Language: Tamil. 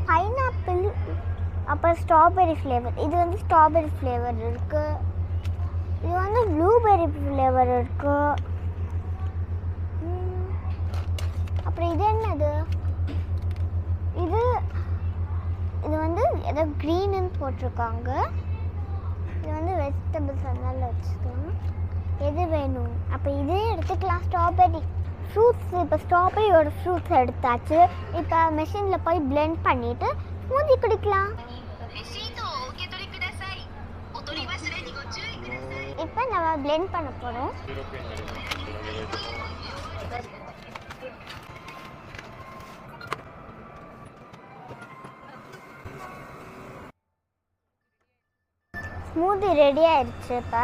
பைனாப்பிள், அப்புறம் ஸ்ட்ராபெரி ஃப்ளேவர். இது வந்து ஸ்ட்ராபெரி ஃப்ளேவர் இருக்குது. இது வந்து ப்ளூபெர்ரி ஃப்ளேவர் இருக்குது. அப்புறம் இது என்னது? இது இது வந்து ஏதோ க்ரீனுன்னு போட்டிருக்காங்க. இது வந்து வெஜிடபிள்ஸ் அதனால வச்சுக்கலாம். எது வேணும்? அப்போ இதே எடுத்துக்கலாம். Strawberry fruits. இப்போ ஸ்ட்ராபெரியோட ஃப்ரூட்ஸ் எடுத்தாச்சு. இப்போ மெஷினில் போய் பிளெண்ட் பண்ணிவிட்டு ஸ்மூதி குடிக்கலாம். இப்போ நம்ம பிளெண்ட் பண்ண போகிறோம். ஸ்மூதி ரெடி ஆயிடுச்சு. இப்போ